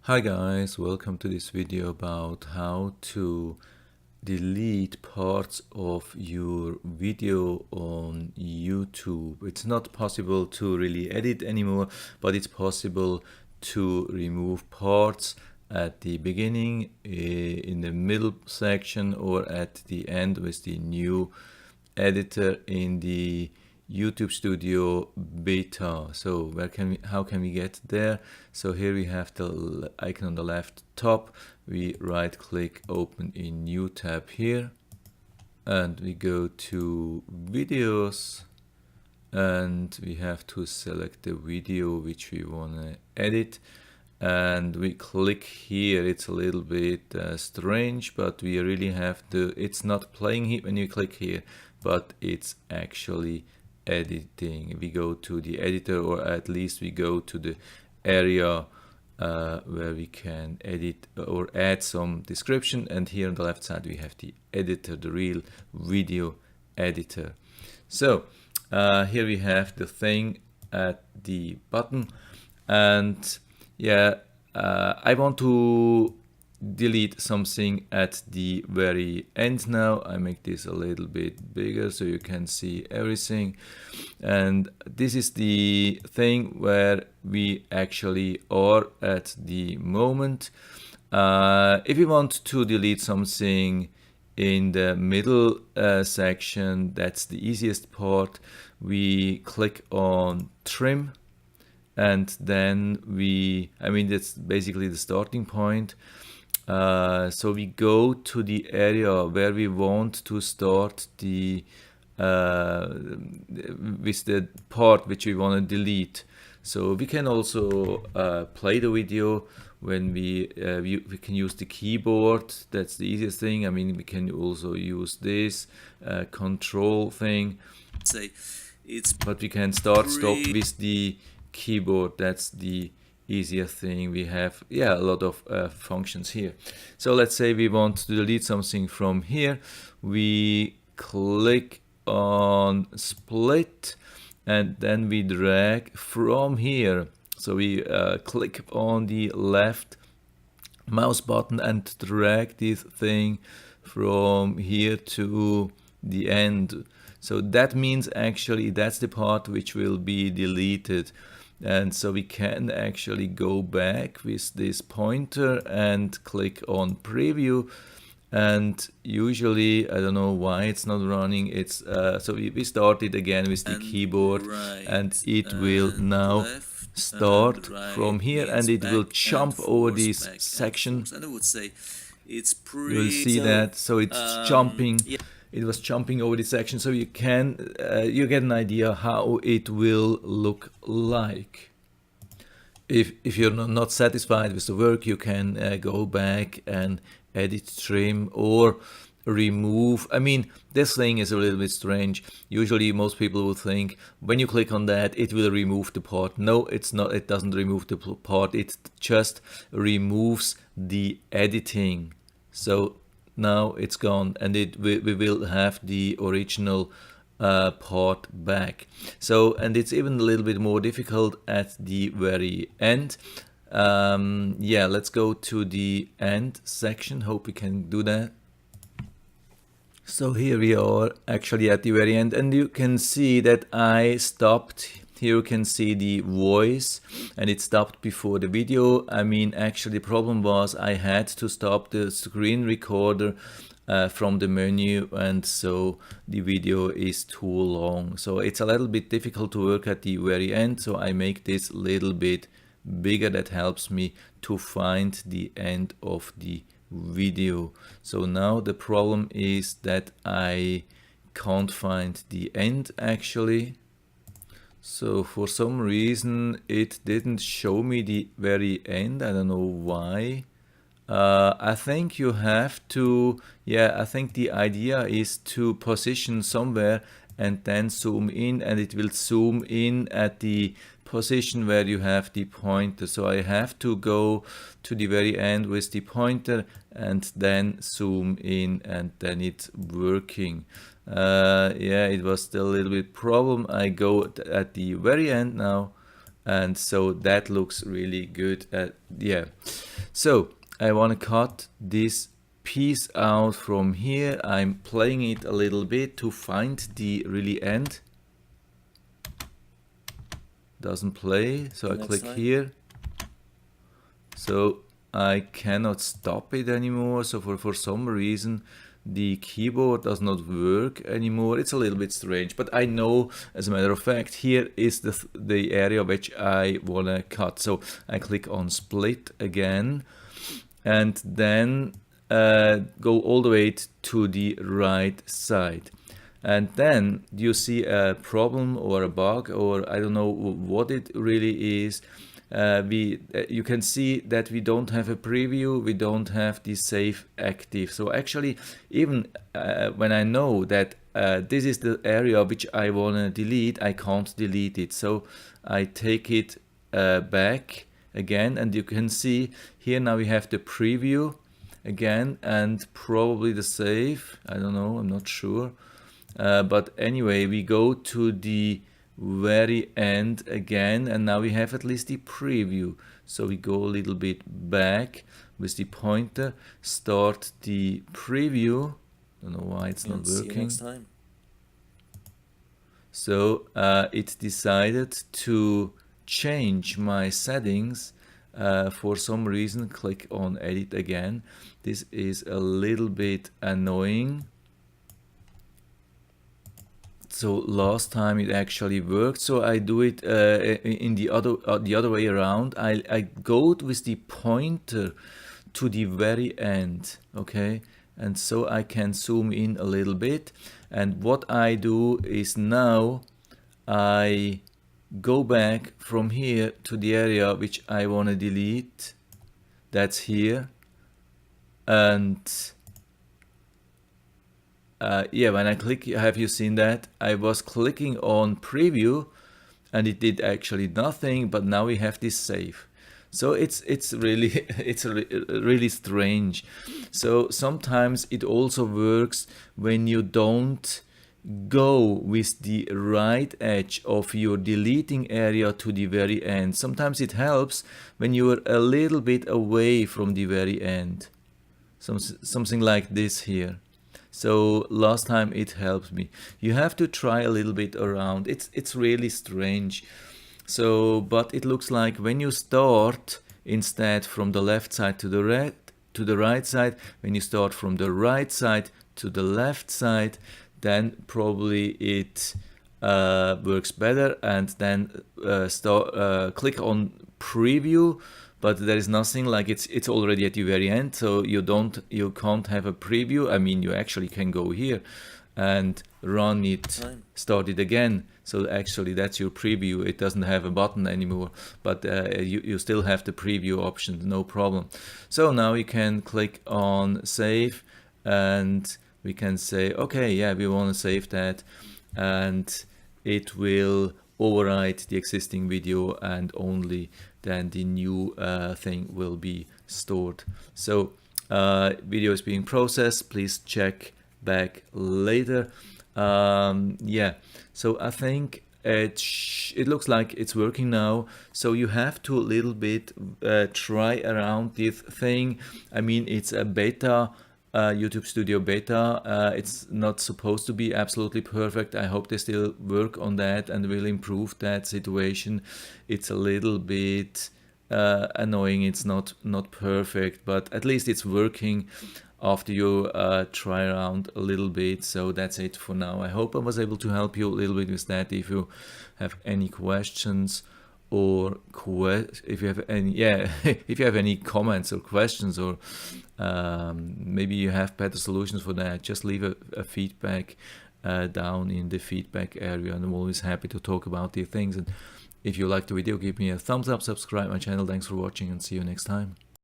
Hi guys, welcome to this video about how to delete parts of your video on YouTube. It's not possible to really edit anymore, but it's possible to remove parts at the beginning, in the middle section, or at the end with the new editor in the YouTube Studio beta. So how can we get there? So here we have the icon on the left top. We right click, open a new tab here, and we go to videos, and we have to select the video which we want to edit, and we click here. It's a little bit strange, but we really have to, it's not playing here when you click here, but it's actually editing. We go to the editor, or at least we go to the area where we can edit or add some description, and here on the left side we have the editor, the real video editor. So here we have the thing at the bottom, and yeah, I want to delete something at the very end now. I make this a little bit bigger so you can see everything, and this is the thing where we actually are at the moment. If you want to delete something in the middle section, that's the easiest part. We click on trim, and then that's basically the starting point. So we go to the area where we want to start the with the part which we want to delete. So we can also play the video when we can use the keyboard. That's the easiest thing. I mean, we can also use this control thing. But we can stop with the keyboard. That's the easier thing. We have a lot of functions here. So let's say we want to delete something from here. We click on split, and then we drag from here. So we click on the left mouse button and drag this thing from here to the end. So that means actually that's the part which will be deleted. And so we can actually go back with this pointer and click on preview, and usually, I don't know why it's not running. It's so we started again with the keyboard, and it will now start from here, and it will jump over this section. And I would say it's pretty. You'll see that. So it's jumping. Yeah. It was jumping over this section, so you can you get an idea how it will look like. If you're not satisfied with the work, you can go back and edit, trim, or remove. I mean, this thing is a little bit strange. Usually most people will think when you click on that it will remove the part. No, it's not. It doesn't remove the part. It just removes the editing. So now it's gone, and we will have the original part back. So, and it's even a little bit more difficult at the very end. Let's go to the end section. Hope we can do that. So here we are actually at the very end, and you can see that I stopped. Here you can see the voice, and it stopped before the video. I mean, actually the problem was I had to stop the screen recorder from the menu, and so the video is too long. So it's a little bit difficult to work at the very end, so I make this a little bit bigger. That helps me to find the end of the video. So now the problem is that I can't find the end actually. So for some reason it didn't show me the very end. I don't know why. I think you have to, I think the idea is to position somewhere and then zoom in, and it will zoom in at the position where you have the pointer. So I have to go to the very end with the pointer and then zoom in, and then it's working. It was still a little bit problem. I go at the very end now, and so that looks really good. So I want to cut this piece out from here. I'm playing it a little bit to find the really end. Doesn't play, so I click here. So I cannot stop it anymore. So for some reason the keyboard does not work anymore. It's a little bit strange, but I know, as a matter of fact, here is the area which I want to cut. So I click on split again, and then go all the way to the right side. And then you see a problem or a bug, or I don't know what it really is. You can see that we don't have a preview, we don't have the save active. So actually, even when I know that this is the area which I want to delete, I can't delete it. So I take it back again, and you can see here now we have the preview again and probably the save. I don't know, I'm not sure. But anyway, we go to the very end again, and now we have at least the preview. So we go a little bit back with the pointer, start the preview. Don't know why it's not working. See you next time. So it decided to change my settings for some reason. Click on edit again. This is a little bit annoying. So last time it actually worked, so I do it in the other way around. I go with the pointer to the very end, okay, and so I can zoom in a little bit. And what I do is now I go back from here to the area which I want to delete. That's here, and yeah, when I click, have you seen that? I was clicking on preview and it did actually nothing, but now we have this save. So it's really really strange. So sometimes it also works when you don't go with the right edge of your deleting area to the very end. Sometimes it helps when you are a little bit away from the very end. Something like this here. So last time it helped me. You have to try a little bit around. It's really strange. So, but it looks like when you start instead from the left side to the right side, when you start from the right side to the left side, then probably it works better. And then click on preview. But there is nothing, like it's already at the very end, so you can't have a preview. I mean, you actually can go here and run it, start it again. So actually that's your preview. It doesn't have a button anymore, but you still have the preview option, no problem. So now we can click on save, and we can say, okay, yeah, we want to save that, and it will overwrite the existing video, and only then the new thing will be stored. So video is being processed. Please check back later. Yeah, so I think it looks like it's working now. So you have to a little bit try around this thing. I mean, it's a beta, YouTube Studio beta. It's not supposed to be absolutely perfect. I hope they still work on that and will improve that situation. It's a little bit annoying. It's not perfect, but at least it's working after you try around a little bit. So that's it for now. I hope I was able to help you a little bit with that. If you have any questions, or if you have any if you have any comments or questions, or maybe you have better solutions for that, just leave a feedback down in the feedback area, and I'm always happy to talk about these things. And if you like the video, give me a thumbs up, subscribe my channel. Thanks for watching, and see you next time.